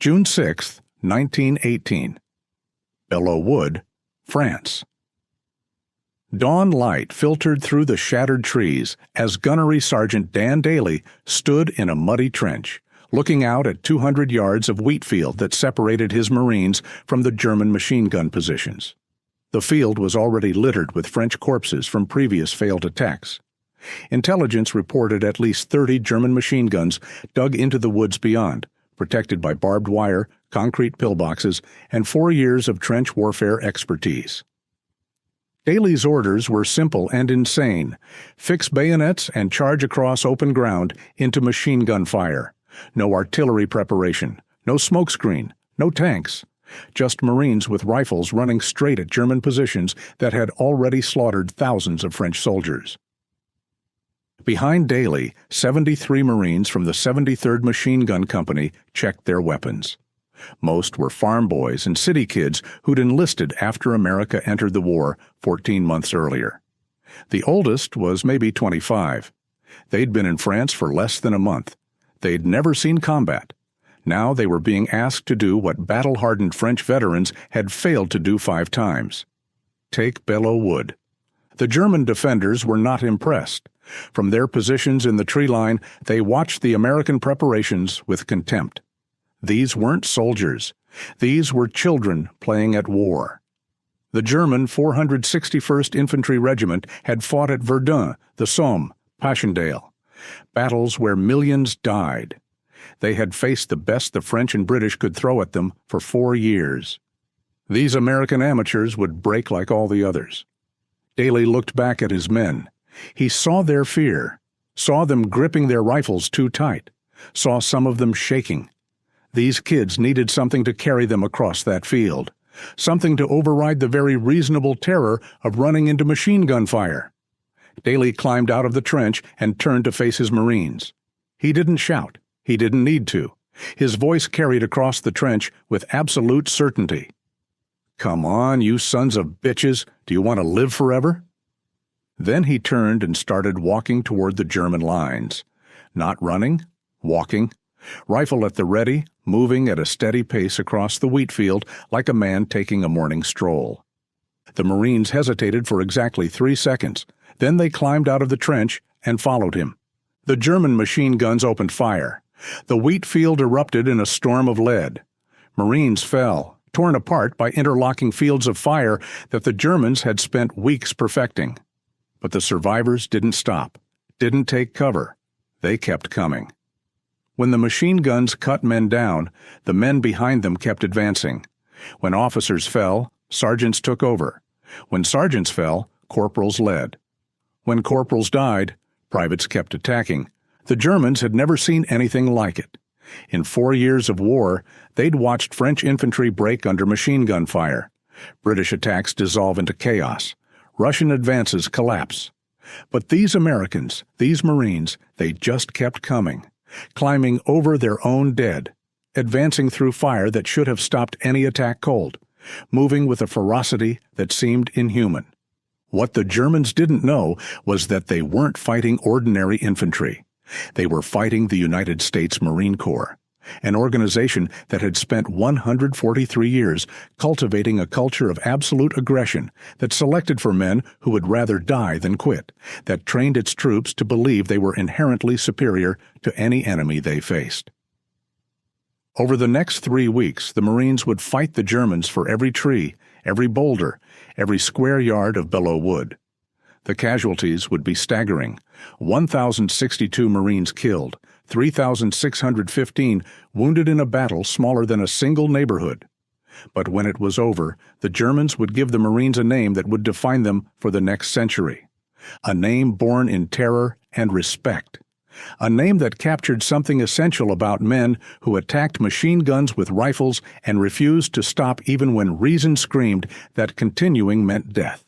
June 6, 1918. Belleau Wood, France. Dawn light filtered through the shattered trees as Gunnery Sergeant Dan Daly stood in a muddy trench, looking out at 200 yards of wheat field that separated his Marines from the German machine gun positions. The field was already littered with French corpses from previous failed attacks. Intelligence reported at least 30 German machine guns dug into the woods beyond, protected by barbed wire, concrete pillboxes, and 4 years of trench warfare expertise. Daly's orders were simple and insane: fix bayonets and charge across open ground into machine gun fire. No artillery preparation, no smokescreen, no tanks. Just Marines with rifles running straight at German positions that had already slaughtered thousands of French soldiers. Behind Daly, 73 Marines from the 73rd Machine Gun Company checked their weapons. Most were farm boys and city kids who'd enlisted after America entered the war 14 months earlier. The oldest was maybe 25. They'd been in France for less than a month. They'd never seen combat. Now they were being asked to do what battle-hardened French veterans had failed to do 5 times. Take Belleau Wood. The German defenders were not impressed. From their positions in the tree line, they watched the American preparations with contempt. These weren't soldiers. These were children playing at war. The German 461st Infantry Regiment had fought at Verdun, the Somme, Passchendaele, battles where millions died. They had faced the best the French and British could throw at them for 4 years. These American amateurs would break like all the others. Daly looked back at his men. He saw their fear, saw them gripping their rifles too tight, saw some of them shaking. These kids needed something to carry them across that field, something to override the very reasonable terror of running into machine gun fire. Daly climbed out of the trench and turned to face his Marines. He didn't shout. He didn't need to. His voice carried across the trench with absolute certainty. "Come on, you sons of bitches. Do you want to live forever?" Then he turned and started walking toward the German lines. Not running, walking, rifle at the ready, moving at a steady pace across the wheat field like a man taking a morning stroll. The Marines hesitated for exactly 3 seconds. Then they climbed out of the trench and followed him. The German machine guns opened fire. The wheat field erupted in a storm of lead. Marines fell, torn apart by interlocking fields of fire that the Germans had spent weeks perfecting. But the survivors didn't stop, didn't take cover. They kept coming. When the machine guns cut men down, the men behind them kept advancing. When officers fell, sergeants took over. When sergeants fell, corporals led. When corporals died, privates kept attacking. The Germans had never seen anything like it. In 4 years of war, they'd watched French infantry break under machine gun fire, British attacks dissolve into chaos, Russian advances collapse. But these Americans, these Marines, they just kept coming, climbing over their own dead, advancing through fire that should have stopped any attack cold, moving with a ferocity that seemed inhuman. What the Germans didn't know was that they weren't fighting ordinary infantry. They were fighting the United States Marine Corps, an organization that had spent 143 years cultivating a culture of absolute aggression that selected for men who would rather die than quit, that trained its troops to believe they were inherently superior to any enemy they faced. Over the next 3 weeks, the Marines would fight the Germans for every tree, every boulder, every square yard of Belleau Wood. The casualties would be staggering: 1,062 Marines killed, 3,615 wounded in a battle smaller than a single neighborhood. But when it was over, the Germans would give the Marines a name that would define them for the next century. A name born in terror and respect. A name that captured something essential about men who attacked machine guns with rifles and refused to stop even when reason screamed that continuing meant death.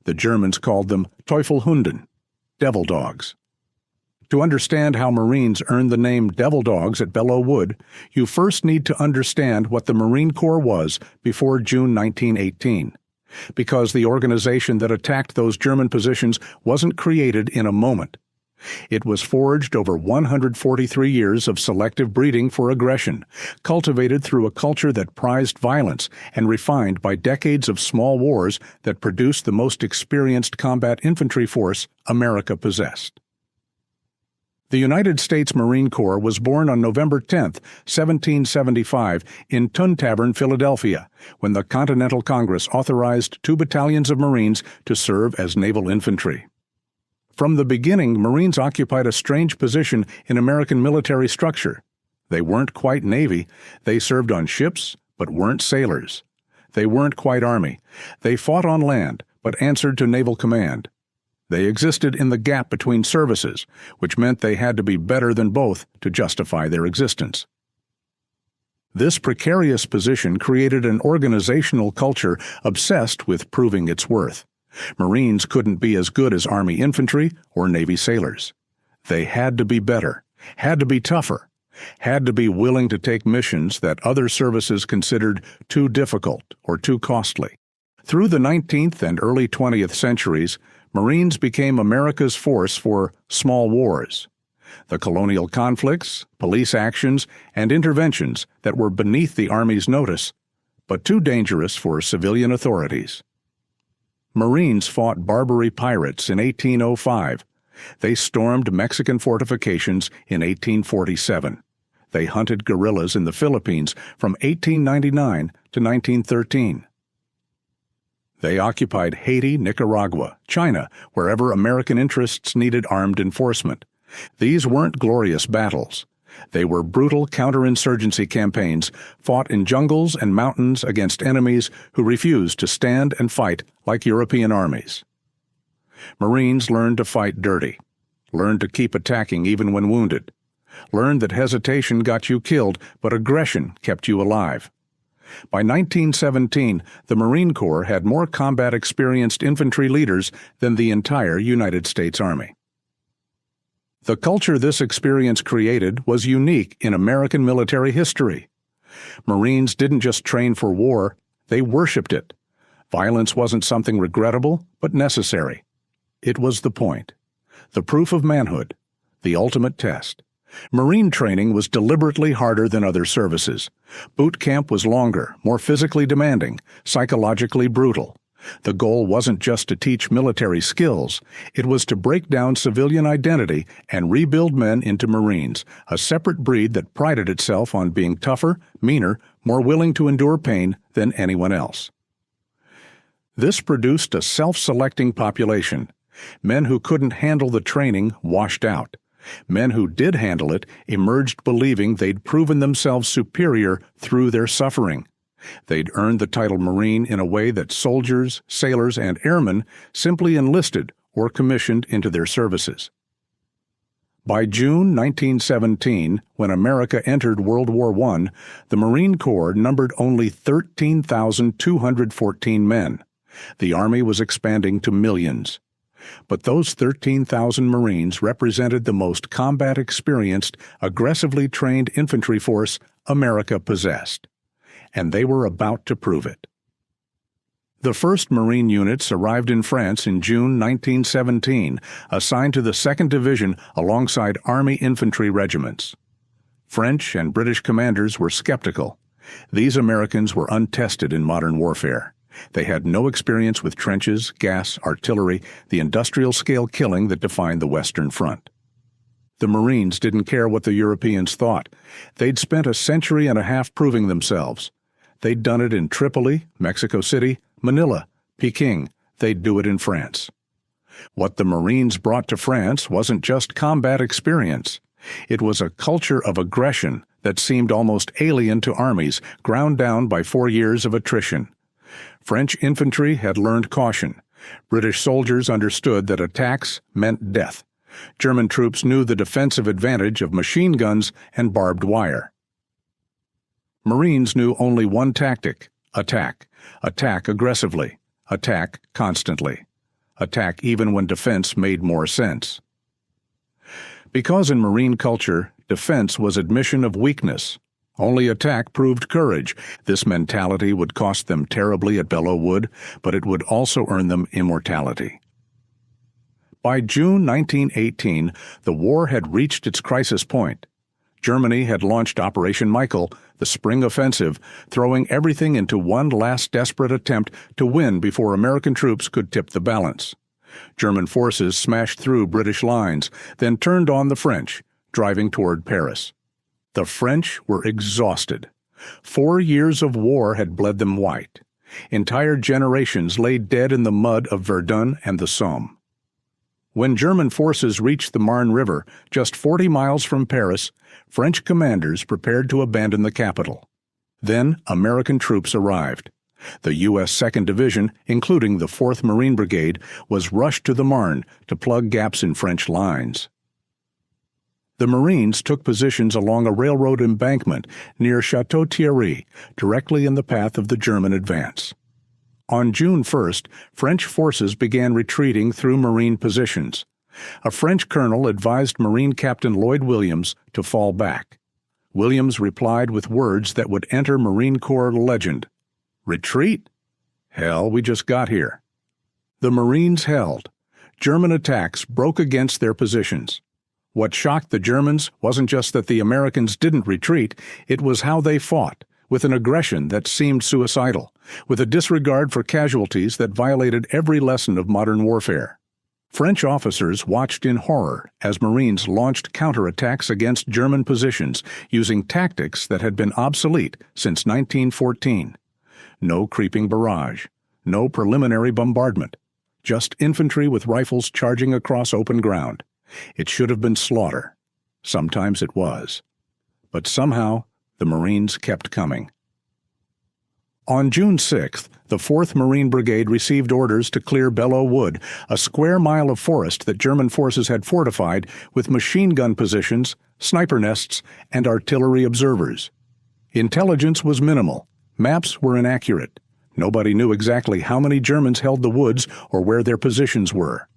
The Germans called them Teufel Hunden, devil dogs. To understand how Marines earned the name devil dogs at Belleau Wood, you first need to understand what the Marine Corps was before June 1918. Because the organization that attacked those German positions wasn't created in a moment. It was forged over 143 years of selective breeding for aggression, cultivated through a culture that prized violence and refined by decades of small wars that produced the most experienced combat infantry force America possessed. The United States Marine Corps was born on November 10, 1775, in Tun Tavern, Philadelphia, when the Continental Congress authorized 2 battalions of Marines to serve as naval infantry. From the beginning, Marines occupied a strange position in American military structure. They weren't quite Navy. They served on ships, but weren't sailors. They weren't quite Army. They fought on land, but answered to naval command. They existed in the gap between services, which meant they had to be better than both to justify their existence. This precarious position created an organizational culture obsessed with proving its worth. Marines couldn't be as good as Army infantry or Navy sailors. They had to be better, had to be tougher, had to be willing to take missions that other services considered too difficult or too costly. Through the 19th and early 20th centuries, Marines became America's force for small wars, the colonial conflicts, police actions, and interventions that were beneath the Army's notice, but too dangerous for civilian authorities. Marines fought Barbary pirates in 1805. They stormed Mexican fortifications in 1847. They hunted guerrillas in the Philippines from 1899 to 1913. They occupied Haiti, Nicaragua, China, wherever American interests needed armed enforcement. These weren't glorious battles. They were brutal counterinsurgency campaigns fought in jungles and mountains against enemies who refused to stand and fight like European armies. Marines learned to fight dirty, learned to keep attacking even when wounded, learned that hesitation got you killed, but aggression kept you alive. By 1917, the Marine Corps had more combat-experienced infantry leaders than the entire United States Army. The culture this experience created was unique in American military history. Marines didn't just train for war, they worshipped it. Violence wasn't something regrettable, but necessary. It was the point, the proof of manhood, the ultimate test. Marine training was deliberately harder than other services. Boot camp was longer, more physically demanding, psychologically brutal. The goal wasn't just to teach military skills, it was to break down civilian identity and rebuild men into Marines, a separate breed that prided itself on being tougher, meaner, more willing to endure pain than anyone else. This produced a self-selecting population. Men who couldn't handle the training washed out. Men who did handle it emerged believing they'd proven themselves superior through their suffering. They'd earned the title Marine in a way that soldiers, sailors, and airmen simply enlisted or commissioned into their services. By June 1917, when America entered World War I, the Marine Corps numbered only 13,214 men. The Army was expanding to millions. But those 13,000 Marines represented the most combat-experienced, aggressively trained infantry force America possessed. And they were about to prove it. The first Marine units arrived in France in June 1917, assigned to the 2nd Division alongside Army infantry regiments. French and British commanders were skeptical. These Americans were untested in modern warfare. They had no experience with trenches, gas, artillery, the industrial-scale killing that defined the Western Front. The Marines didn't care what the Europeans thought. They'd spent a century and a half proving themselves. They'd done it in Tripoli, Mexico City, Manila, Peking. They'd do it in France. What the Marines brought to France wasn't just combat experience. It was a culture of aggression that seemed almost alien to armies, ground down by 4 years of attrition. French infantry had learned caution. British soldiers understood that attacks meant death. German troops knew the defensive advantage of machine guns and barbed wire. Marines knew only one tactic: attack. Attack aggressively. Attack constantly. Attack even when defense made more sense. Because in Marine culture, defense was admission of weakness. Only attack proved courage. This mentality would cost them terribly at Belleau Wood, but it would also earn them immortality. By June 1918, the war had reached its crisis point. Germany had launched Operation Michael, the spring offensive, throwing everything into one last desperate attempt to win before American troops could tip the balance. German forces smashed through British lines, then turned on the French, driving toward Paris. The French were exhausted. 4 years of war had bled them white. Entire generations lay dead in the mud of Verdun and the Somme. When German forces reached the Marne River, just 40 miles from Paris, French commanders prepared to abandon the capital. Then American troops arrived. The U.S. 2nd Division, including the 4th Marine Brigade, was rushed to the Marne to plug gaps in French lines. The Marines took positions along a railroad embankment near Château-Thierry, directly in the path of the German advance. On June 1st, French forces began retreating through Marine positions. A French colonel advised Marine Captain Lloyd Williams to fall back. Williams replied with words that would enter Marine Corps legend. "Retreat? Hell, we just got here." The Marines held. German attacks broke against their positions. What shocked the Germans wasn't just that the Americans didn't retreat, it was how they fought, with an aggression that seemed suicidal, with a disregard for casualties that violated every lesson of modern warfare. French officers watched in horror as Marines launched counterattacks against German positions using tactics that had been obsolete since 1914. No creeping barrage, no preliminary bombardment, just infantry with rifles charging across open ground. It should have been slaughter. Sometimes it was. But somehow, the Marines kept coming. On June 6th, the 4th Marine Brigade received orders to clear Belleau Wood, a square mile of forest that German forces had fortified with machine gun positions, sniper nests, and artillery observers. Intelligence was minimal. Maps were inaccurate. Nobody knew exactly how many Germans held the woods or where their positions were.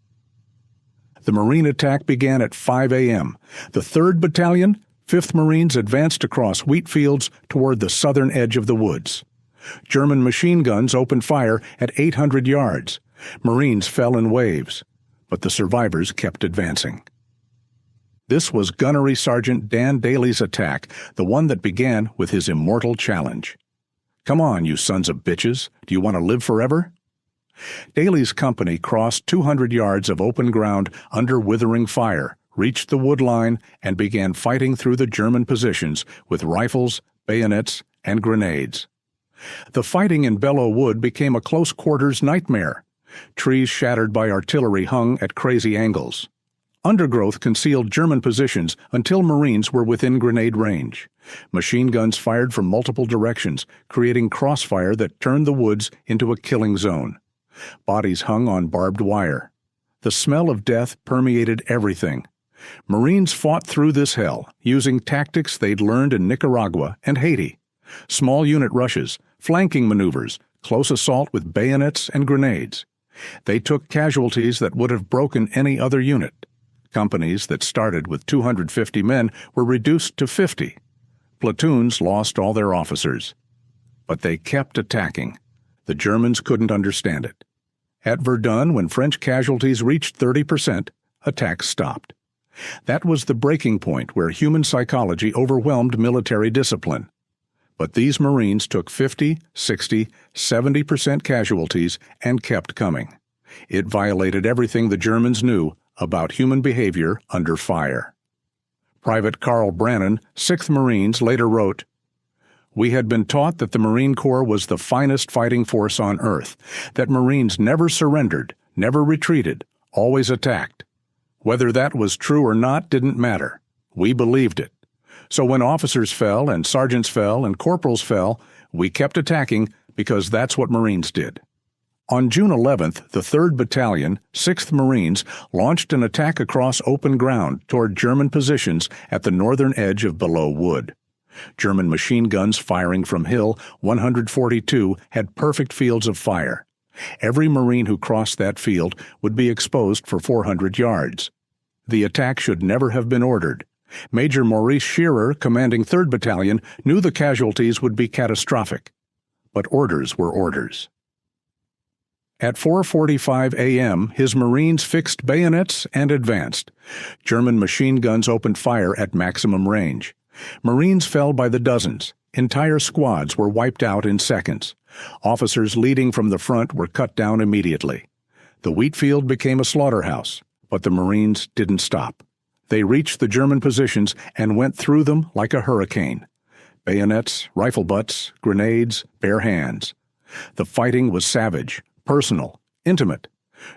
The Marine attack began at 5 a.m. The 3rd Battalion, 5th Marines advanced across wheat fields toward the southern edge of the woods. German machine guns opened fire at 800 yards. Marines fell in waves, but the survivors kept advancing. This was Gunnery Sergeant Dan Daly's attack, the one that began with his immortal challenge. "Come on, you sons of bitches. Do you want to live forever?" Daly's company crossed 200 yards of open ground under withering fire, reached the wood line, and began fighting through the German positions with rifles, bayonets, and grenades. The fighting in Belleau Wood became a close-quarters nightmare. Trees shattered by artillery hung at crazy angles. Undergrowth concealed German positions until Marines were within grenade range. Machine guns fired from multiple directions, creating crossfire that turned the woods into a killing zone. Bodies hung on barbed wire. The smell of death permeated everything. Marines fought through this hell, using tactics they'd learned in Nicaragua and Haiti. Small unit rushes, flanking maneuvers, close assault with bayonets and grenades. They took casualties that would have broken any other unit. Companies that started with 250 men were reduced to 50. Platoons lost all their officers. But they kept attacking. The Germans couldn't understand it. At Verdun, when French casualties reached 30%, attacks stopped. That was the breaking point where human psychology overwhelmed military discipline. But these Marines took 50, 60, 70% casualties and kept coming. It violated everything the Germans knew about human behavior under fire. Private Carl Brannan, 6th Marines, later wrote, "We had been taught that the Marine Corps was the finest fighting force on earth, that Marines never surrendered, never retreated, always attacked. Whether that was true or not didn't matter. We believed it. So when officers fell and sergeants fell and corporals fell, we kept attacking because that's what Marines did." On June 11th, the 3rd Battalion, 6th Marines, launched an attack across open ground toward German positions at the northern edge of Belleau Wood. German machine guns firing from Hill 142 had perfect fields of fire. Every Marine who crossed that field would be exposed for 400 yards. The attack should never have been ordered. Major Maurice Shearer, commanding 3rd Battalion, knew the casualties would be catastrophic. But orders were orders. At 4:45 a.m., his Marines fixed bayonets and advanced. German machine guns opened fire at maximum range. Marines fell by the dozens. Entire squads were wiped out in seconds. Officers leading from the front were cut down immediately. The wheat field became a slaughterhouse, but the Marines didn't stop. They reached the German positions and went through them like a hurricane. Bayonets, rifle butts, grenades, bare hands. The fighting was savage, personal, intimate.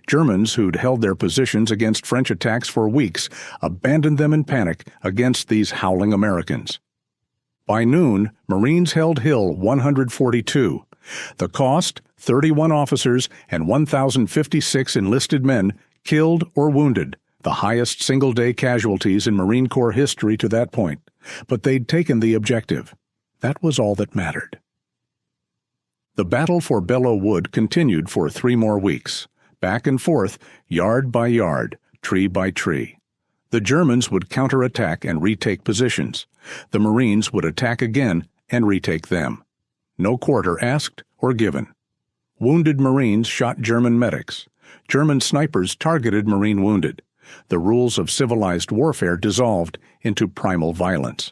Germans who'd held their positions against French attacks for weeks abandoned them in panic against these howling Americans. By noon, Marines held Hill 142. The cost, 31 officers and 1,056 enlisted men killed or wounded, the highest single-day casualties in Marine Corps history to that point. But they'd taken the objective. That was all that mattered. The battle for Belleau Wood continued for 3 more weeks, back and forth, yard by yard, tree by tree. The Germans would counterattack and retake positions. The Marines would attack again and retake them. No quarter asked or given. Wounded Marines shot German medics. German snipers targeted Marine wounded. The rules of civilized warfare dissolved into primal violence.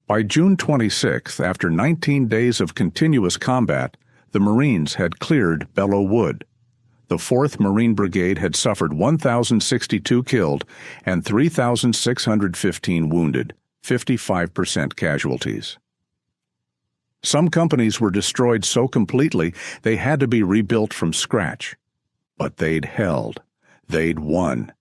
By June 26, after 19 days of continuous combat, the Marines had cleared Belleau Wood. The 4th Marine Brigade had suffered 1,062 killed and 3,615 wounded, 55% casualties. Some companies were destroyed so completely they had to be rebuilt from scratch. But they'd held. They'd won.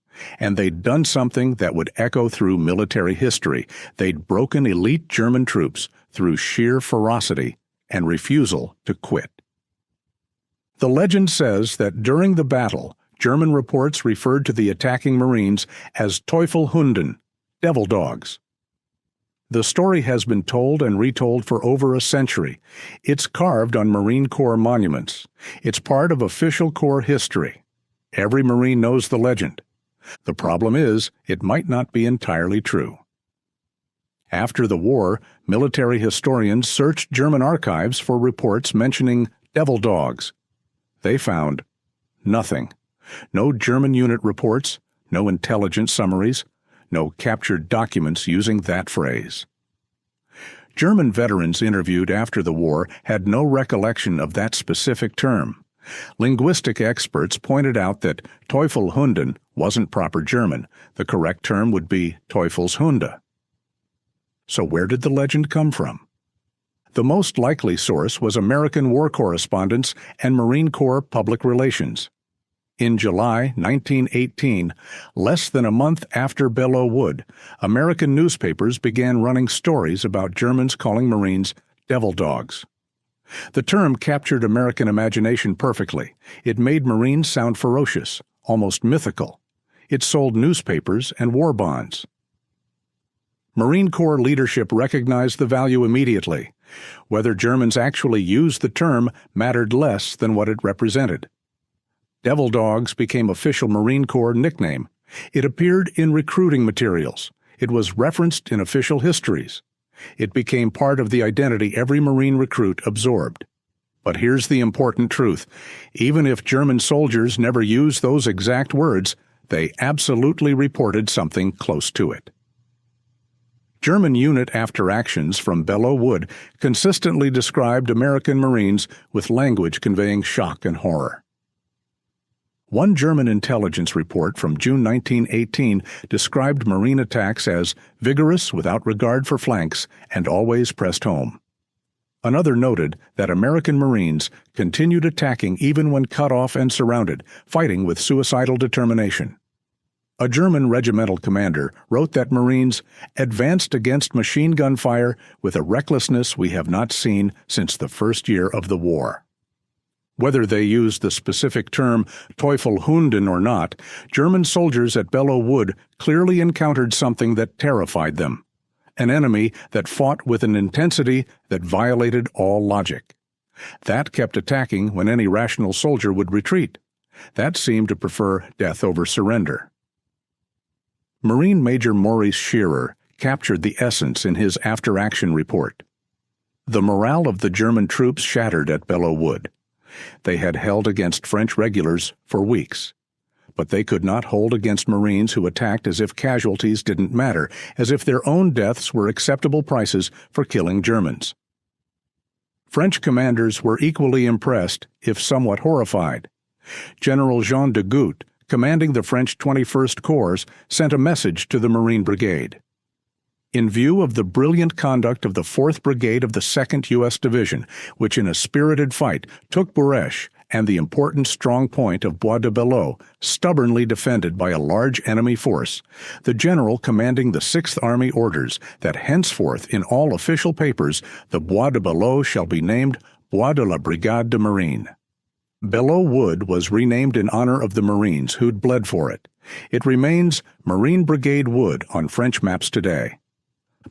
And they'd done something that would echo through military history. They'd broken elite German troops through sheer ferocity and refusal to quit. The legend says that during the battle, German reports referred to the attacking Marines as Teufel Hunden, devil dogs. The story has been told and retold for over a century. It's carved on Marine Corps monuments. It's part of official Corps history. Every Marine knows the legend. The problem is, it might not be entirely true. After the war, military historians searched German archives for reports mentioning devil dogs. They found nothing. No German unit reports, no intelligence summaries, no captured documents using that phrase. German veterans interviewed after the war had no recollection of that specific term. Linguistic experts pointed out that Teufel Hunden wasn't proper German. The correct term would be Teufelshunde. So where did the legend come from? The most likely source was American war correspondence and Marine Corps public relations. In July 1918, less than a month after Belleau Wood, American newspapers began running stories about Germans calling Marines devil dogs. The term captured American imagination perfectly. It made Marines sound ferocious, almost mythical. It sold newspapers and war bonds. Marine Corps leadership recognized the value immediately. Whether Germans actually used the term mattered less than what it represented. Devil dogs became official Marine Corps nickname. It appeared in recruiting materials. It was referenced in official histories. It became part of the identity every Marine recruit absorbed. But here's the important truth. Even if German soldiers never used those exact words, they absolutely reported something close to it. German unit after actions from Belleau Wood consistently described American Marines with language conveying shock and horror. One German intelligence report from June 1918 described Marine attacks as vigorous without regard for flanks and always pressed home. Another noted that American Marines continued attacking even when cut off and surrounded, fighting with suicidal determination. A German regimental commander wrote that Marines advanced against machine gun fire with a recklessness we have not seen since the first year of the war. Whether they used the specific term Teufelhunden or not, German soldiers at Belleau Wood clearly encountered something that terrified them, an enemy that fought with an intensity that violated all logic. That kept attacking when any rational soldier would retreat. That seemed to prefer death over surrender. Marine Major Maurice Shearer captured the essence in his after-action report. The morale of the German troops shattered at Belleau Wood. They had held against French regulars for weeks. But they could not hold against Marines who attacked as if casualties didn't matter, as if their own deaths were acceptable prices for killing Germans. French commanders were equally impressed, if somewhat horrified. General Jean de Goutte, commanding the French 21st Corps, sent a message to the Marine Brigade. In view of the brilliant conduct of the 4th Brigade of the 2nd U.S. Division, which in a spirited fight took Buresh and the important strong point of Bois de Belleau, stubbornly defended by a large enemy force, the general commanding the 6th Army orders that henceforth in all official papers the Bois de Belleau shall be named Bois de la Brigade de Marine. Belleau Wood was renamed in honor of the Marines who'd bled for it. It remains Marine Brigade Wood on French maps today.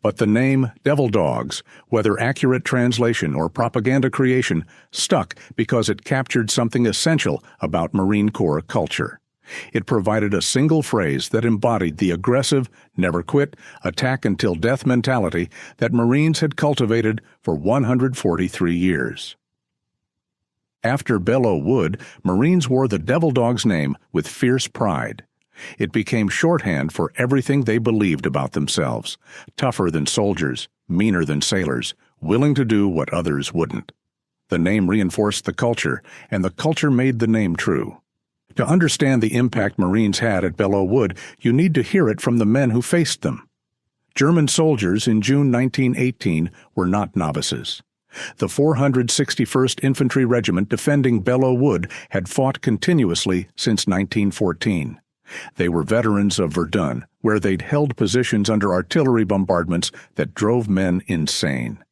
But the name Devil Dogs, whether accurate translation or propaganda creation, stuck because it captured something essential about Marine Corps culture. It provided a single phrase that embodied the aggressive, never quit, attack until death mentality that Marines had cultivated for 143 years. After Belleau Wood, Marines wore the Devil Dog's name with fierce pride. It became shorthand for everything they believed about themselves: tougher than soldiers, meaner than sailors, willing to do what others wouldn't. The name reinforced the culture, and the culture made the name true. To understand the impact Marines had at Belleau Wood, you need to hear it from the men who faced them. German soldiers in June 1918 were not novices. The 461st Infantry Regiment defending Belleau Wood had fought continuously since 1914. They were veterans of Verdun, where they'd held positions under artillery bombardments that drove men insane.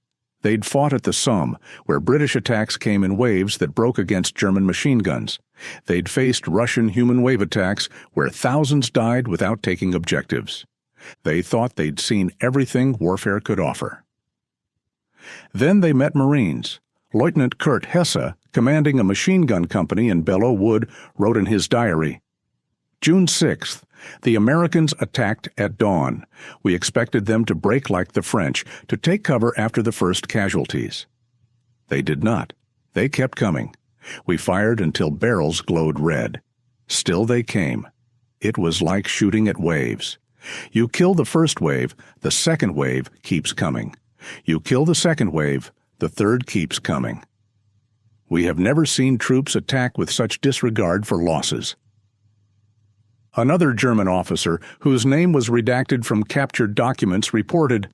They'd fought at the Somme, where British attacks came in waves that broke against German machine guns. They'd faced Russian human wave attacks, where thousands died without taking objectives. They thought they'd seen everything warfare could offer. Then they met Marines. Lieutenant Kurt Hesse, commanding a machine gun company in Belleau Wood, wrote in his diary, June 6th, the Americans attacked at dawn. We expected them to break like the French, to take cover after the first casualties. They did not. They kept coming. We fired until barrels glowed red. Still they came. It was like shooting at waves. You kill the first wave, the second wave keeps coming. You kill the second wave, the third keeps coming. We have never seen troops attack with such disregard for losses. Another German officer, whose name was redacted from captured documents, reported,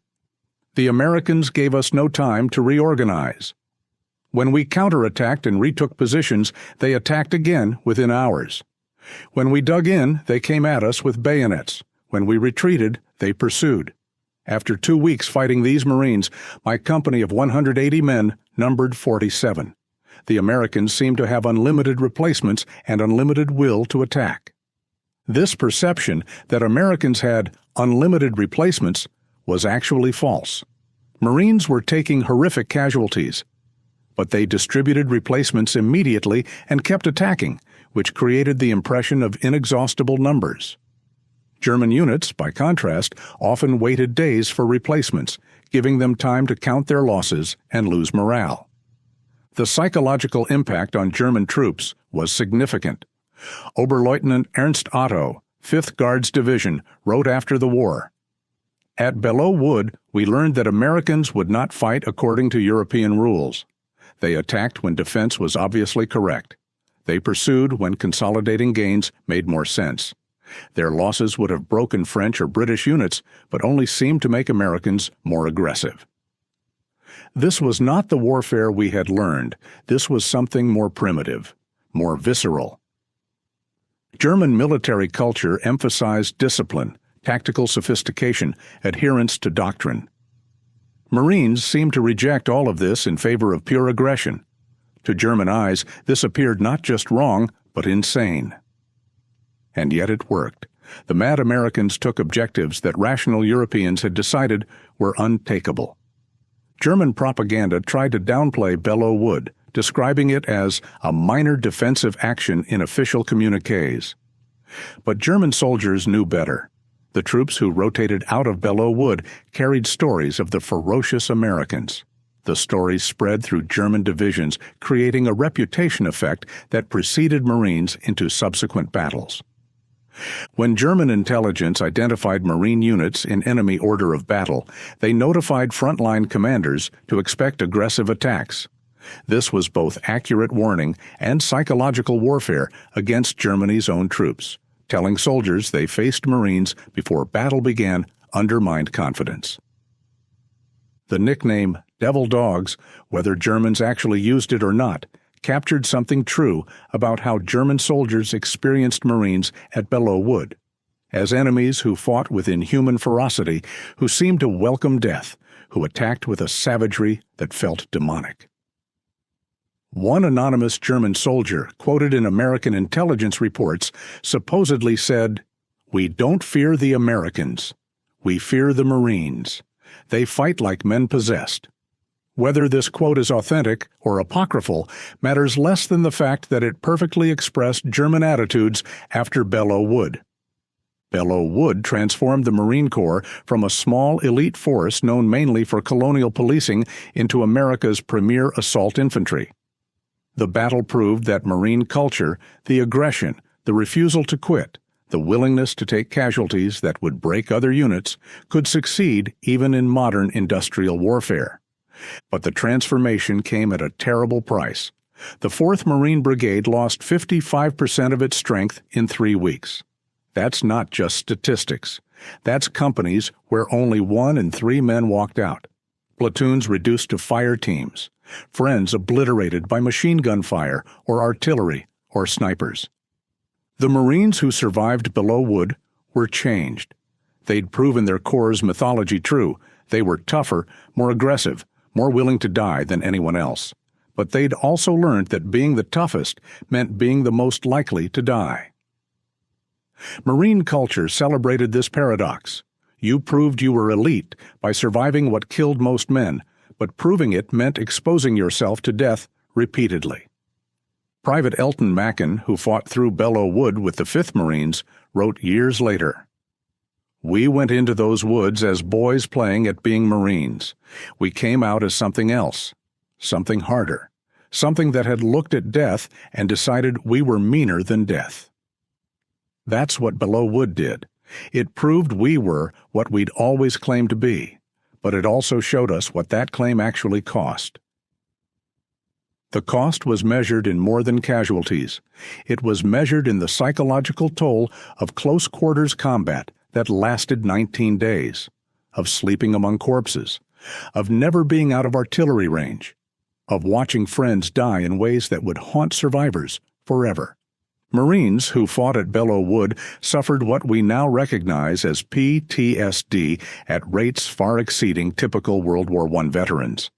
"The Americans gave us no time to reorganize. When we counterattacked and retook positions, they attacked again within hours. When we dug in, they came at us with bayonets. When we retreated, they pursued. After 2 weeks fighting these Marines, my company of 180 men numbered 47. The Americans seemed to have unlimited replacements and unlimited will to attack." This perception that Americans had unlimited replacements was actually false. Marines were taking horrific casualties, but they distributed replacements immediately and kept attacking, which created the impression of inexhaustible numbers. German units, by contrast, often waited days for replacements, giving them time to count their losses and lose morale. The psychological impact on German troops was significant. Oberleutnant Ernst Otto, 5th Guards Division, wrote after the war, "At Belleau Wood, we learned that Americans would not fight according to European rules. They attacked when defense was obviously correct. They pursued when consolidating gains made more sense. Their losses would have broken French or British units, but only seemed to make Americans more aggressive." This was not the warfare we had learned. This was something more primitive, more visceral. German military culture emphasized discipline, tactical sophistication, adherence to doctrine. Marines seemed to reject all of this in favor of pure aggression. To German eyes, this appeared not just wrong, but insane. And yet it worked. The mad Americans took objectives that rational Europeans had decided were untakeable. German propaganda tried to downplay Belleau Wood, describing it as a minor defensive action in official communiques. But German soldiers knew better. The troops who rotated out of Belleau Wood carried stories of the ferocious Americans. The story spread through German divisions, creating a reputation effect that preceded Marines into subsequent battles. When German intelligence identified Marine units in enemy order of battle, they notified frontline commanders to expect aggressive attacks. This was both accurate warning and psychological warfare against Germany's own troops. Telling soldiers they faced Marines before battle began undermined confidence. The nickname "devil dogs," whether Germans actually used it or not, captured something true about how German soldiers experienced Marines at Belleau Wood, as enemies who fought with inhuman ferocity, who seemed to welcome death, who attacked with a savagery that felt demonic. One anonymous German soldier, quoted in American intelligence reports, supposedly said, "We don't fear the Americans. We fear the Marines. They fight like men possessed." Whether this quote is authentic or apocryphal matters less than the fact that it perfectly expressed German attitudes after Belleau Wood. Belleau Wood transformed the Marine Corps from a small elite force known mainly for colonial policing into America's premier assault infantry. The battle proved that Marine culture, the aggression, the refusal to quit, the willingness to take casualties that would break other units, could succeed even in modern industrial warfare. But the transformation came at a terrible price. The 4th Marine Brigade lost 55% of its strength in 3 weeks. That's not just statistics. That's companies where only 1 in 3 men walked out. Platoons reduced to fire teams. Friends obliterated by machine gun fire or artillery or snipers. The Marines who survived Belleau Wood were changed. They'd proven their Corps' mythology true. They were tougher, more aggressive, more willing to die than anyone else. But they'd also learned that being the toughest meant being the most likely to die. Marine culture celebrated this paradox. You proved you were elite by surviving what killed most men, but proving it meant exposing yourself to death repeatedly. Private Elton Mackin, who fought through Belleau Wood with the 5th Marines, wrote years later, "We went into those woods as boys playing at being Marines. We came out as something else, something harder, something that had looked at death and decided we were meaner than death." That's what Belleau Wood did. It proved we were what we'd always claimed to be, but it also showed us what that claim actually cost. The cost was measured in more than casualties. It was measured in the psychological toll of close-quarters combat that lasted 19 days, of sleeping among corpses, of never being out of artillery range, of watching friends die in ways that would haunt survivors forever. Marines who fought at Belleau Wood suffered what we now recognize as PTSD at rates far exceeding typical World War I veterans.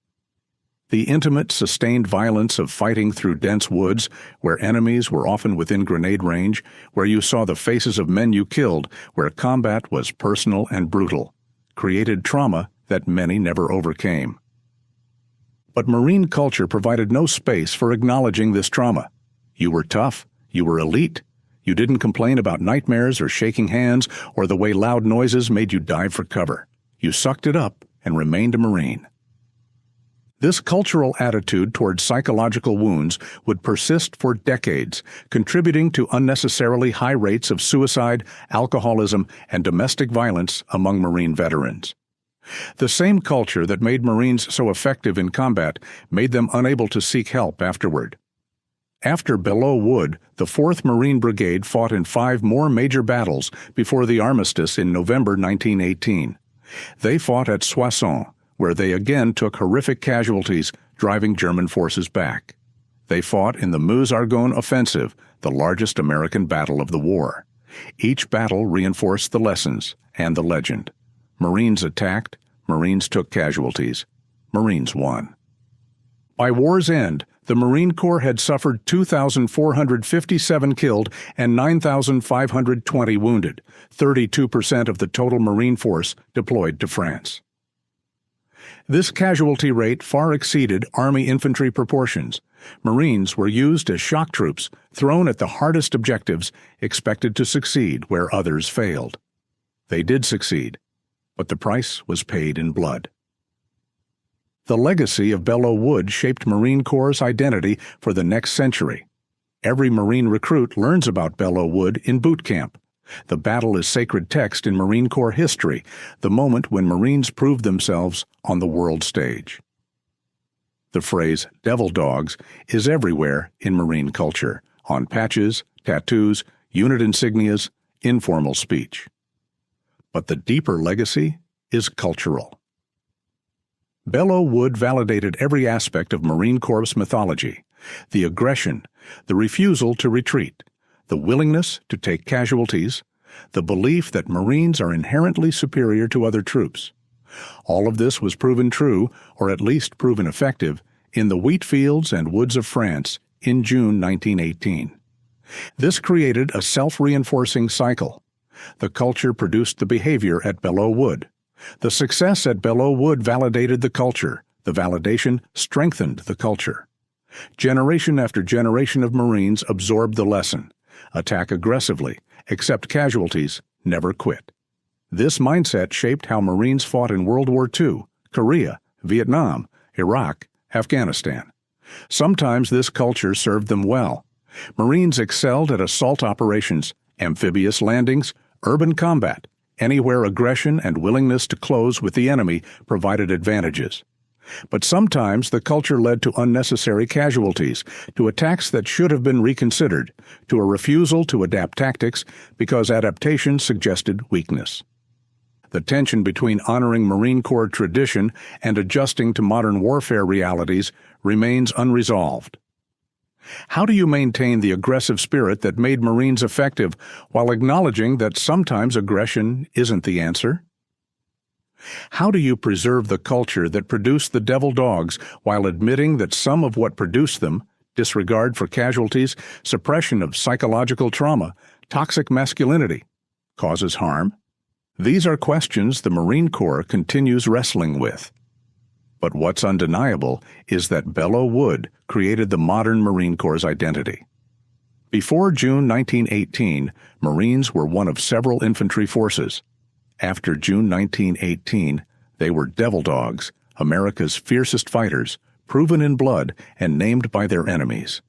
The intimate, sustained violence of fighting through dense woods, where enemies were often within grenade range, where you saw the faces of men you killed, where combat was personal and brutal, created trauma that many never overcame. But Marine culture provided no space for acknowledging this trauma. You were tough. You were elite. You didn't complain about nightmares or shaking hands or the way loud noises made you dive for cover. You sucked it up and remained a Marine. This cultural attitude toward psychological wounds would persist for decades, contributing to unnecessarily high rates of suicide, alcoholism, and domestic violence among Marine veterans. The same culture that made Marines so effective in combat made them unable to seek help afterward. After Belleau Wood, the 4th Marine Brigade fought in 5 more major battles before the armistice in November 1918. They fought at Soissons, where they again took horrific casualties, driving German forces back. They fought in the Meuse-Argonne Offensive, the largest American battle of the war. Each battle reinforced the lessons and the legend. Marines attacked, Marines took casualties, Marines won. By war's end, the Marine Corps had suffered 2,457 killed and 9,520 wounded, 32% of the total Marine force deployed to France. This casualty rate far exceeded Army infantry proportions. Marines were used as shock troops, thrown at the hardest objectives, expected to succeed where others failed. They did succeed, but the price was paid in blood. The legacy of Belleau Wood shaped Marine Corps' identity for the next century. Every Marine recruit learns about Belleau Wood in boot camp. The battle is sacred text in Marine Corps history, the moment when Marines proved themselves on the world stage. The phrase "devil dogs" is everywhere in Marine culture, on patches, tattoos, unit insignias, informal speech. But the deeper legacy is cultural. Belleau Wood validated every aspect of Marine Corps mythology: the aggression, the refusal to retreat, the willingness to take casualties, the belief that Marines are inherently superior to other troops. All of this was proven true, or at least proven effective, in the wheat fields and woods of France in June 1918. This created a self-reinforcing cycle. The culture produced the behavior at Belleau Wood. The success at Belleau Wood validated the culture. The validation strengthened the culture. Generation after generation of Marines absorbed the lesson: attack aggressively, accept casualties, never quit. This mindset shaped how Marines fought in World War II, Korea, Vietnam, Iraq, Afghanistan. Sometimes this culture served them well. Marines excelled at assault operations, amphibious landings, urban combat. Anywhere aggression and willingness to close with the enemy provided advantages. But sometimes the culture led to unnecessary casualties, to attacks that should have been reconsidered, to a refusal to adapt tactics because adaptation suggested weakness. The tension between honoring Marine Corps tradition and adjusting to modern warfare realities remains unresolved. How do you maintain the aggressive spirit that made Marines effective while acknowledging that sometimes aggression isn't the answer? How do you preserve the culture that produced the devil dogs while admitting that some of what produced them, disregard for casualties, suppression of psychological trauma, toxic masculinity, causes harm? These are questions the Marine Corps continues wrestling with. But what's undeniable is that Belleau Wood created the modern Marine Corps' identity. Before June 1918, Marines were one of several infantry forces. After June 1918, they were devil dogs, America's fiercest fighters, proven in blood and named by their enemies.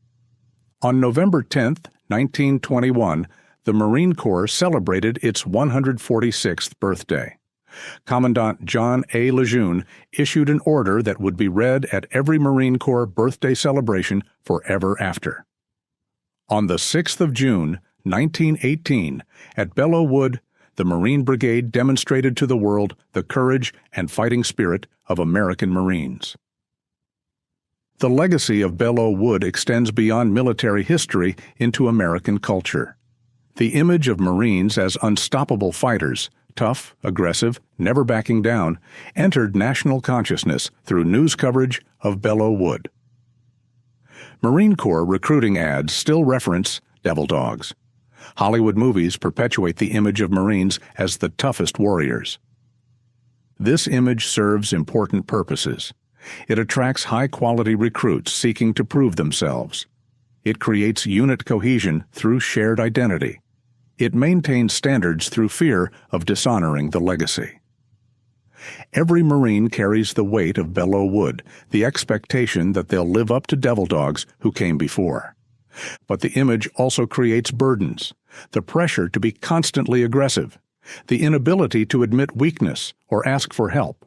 On November 10, 1921, the Marine Corps celebrated its 146th birthday. Commandant John A. Lejeune issued an order that would be read at every Marine Corps birthday celebration forever after. On the 6th of June, 1918, at Belleau Wood, the Marine Brigade demonstrated to the world the courage and fighting spirit of American Marines. The legacy of Belleau Wood extends beyond military history into American culture. The image of Marines as unstoppable fighters, tough, aggressive, never backing down, entered national consciousness through news coverage of Belleau Wood. Marine Corps recruiting ads still reference devil dogs. Hollywood movies perpetuate the image of Marines as the toughest warriors. This image serves important purposes. It attracts high-quality recruits seeking to prove themselves. It creates unit cohesion through shared identity. It maintains standards through fear of dishonoring the legacy. Every Marine carries the weight of Belleau Wood, the expectation that they'll live up to devil dogs who came before. But the image also creates burdens, the pressure to be constantly aggressive, the inability to admit weakness or ask for help,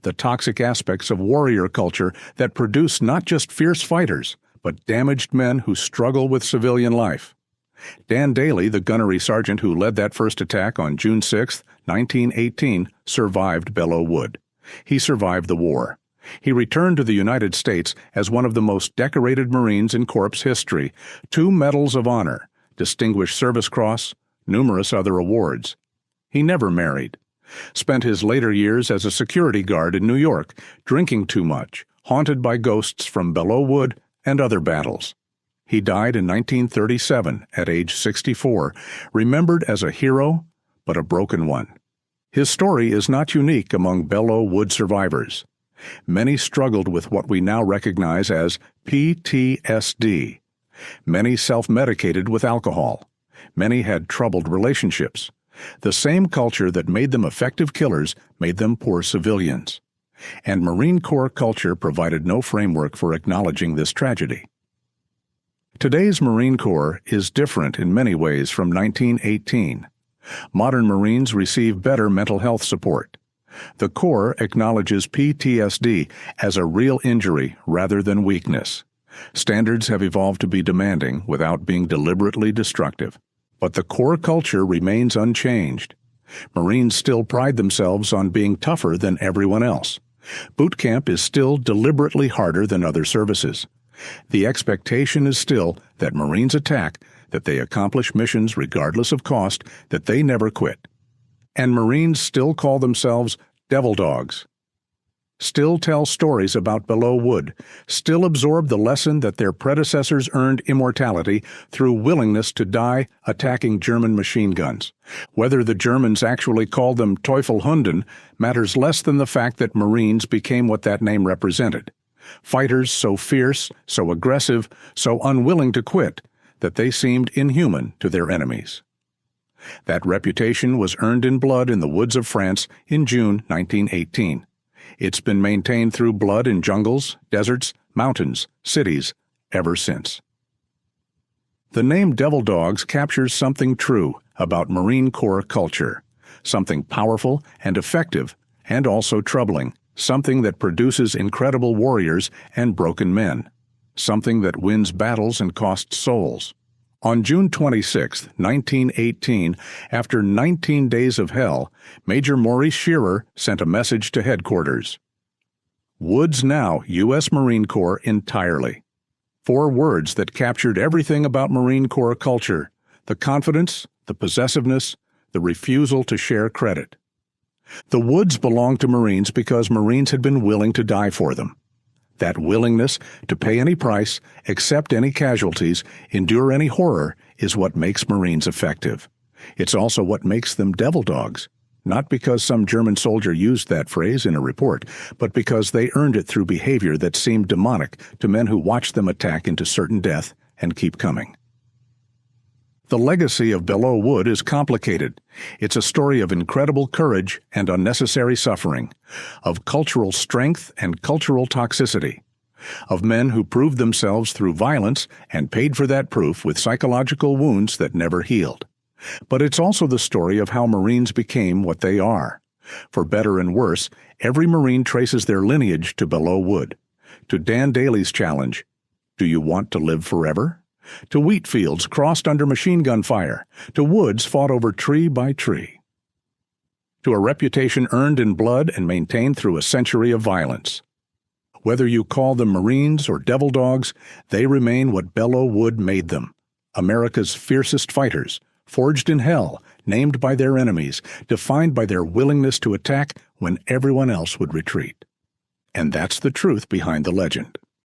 the toxic aspects of warrior culture that produce not just fierce fighters, but damaged men who struggle with civilian life. Dan Daly, the gunnery sergeant who led that first attack on June 6, 1918, survived Belleau Wood. He survived the war. He returned to the United States as one of the most decorated Marines in Corps history, 2 Medals of Honor, Distinguished Service Cross, numerous other awards. He never married. Spent his later years as a security guard in New York, drinking too much, haunted by ghosts from Belleau Wood and other battles. He died in 1937 at age 64, remembered as a hero, but a broken one. His story is not unique among Belleau Wood survivors. Many struggled with what we now recognize as PTSD. Many self-medicated with alcohol. Many had troubled relationships. The same culture that made them effective killers made them poor civilians. and Marine Corps culture provided no framework for acknowledging this tragedy. Today's Marine Corps is different in many ways from 1918. Modern Marines receive better mental health support. The Corps acknowledges PTSD as a real injury rather than weakness. Standards have evolved to be demanding without being deliberately destructive. But the Corps culture remains unchanged. Marines still pride themselves on being tougher than everyone else. Boot camp is still deliberately harder than other services. The expectation is still that Marines attack, that they accomplish missions regardless of cost, that they never quit. And Marines still call themselves devil dogs. Still tell stories about Belleau Wood, still absorb the lesson that their predecessors earned immortality through willingness to die attacking German machine guns. Whether the Germans actually called them Teufel Hunden matters less than the fact that Marines became what that name represented. Fighters so fierce, so aggressive, so unwilling to quit, that they seemed inhuman to their enemies. That reputation was earned in blood in the woods of France in June 1918. It's been maintained through blood in jungles, deserts, mountains, cities, ever since. The name Devil Dogs captures something true about Marine Corps culture, something powerful and effective, and also troubling, something that produces incredible warriors and broken men, something that wins battles and costs souls. On June 26, 1918, after 19 days of hell, Major Maurice Shearer sent a message to headquarters. Woods now U.S. Marine Corps entirely. 4 words that captured everything about Marine Corps culture: the confidence, the possessiveness, the refusal to share credit. The Woods belonged to Marines because Marines had been willing to die for them. That willingness to pay any price, accept any casualties, endure any horror is what makes Marines effective. It's also what makes them devil dogs, not because some German soldier used that phrase in a report, but because they earned it through behavior that seemed demonic to men who watched them attack into certain death and keep coming. The legacy of Belleau Wood is complicated. It's a story of incredible courage and unnecessary suffering, of cultural strength and cultural toxicity, of men who proved themselves through violence and paid for that proof with psychological wounds that never healed. But it's also the story of how Marines became what they are. For better and worse, every Marine traces their lineage to Belleau Wood, to Dan Daly's challenge, "Do you want to live forever?" To wheat fields crossed under machine gun fire, to woods fought over tree by tree, to a reputation earned in blood and maintained through a century of violence. Whether you call them Marines or devil dogs, they remain what Belleau Wood made them: America's fiercest fighters, forged in hell, named by their enemies, defined by their willingness to attack when everyone else would retreat. And that's the truth behind the legend.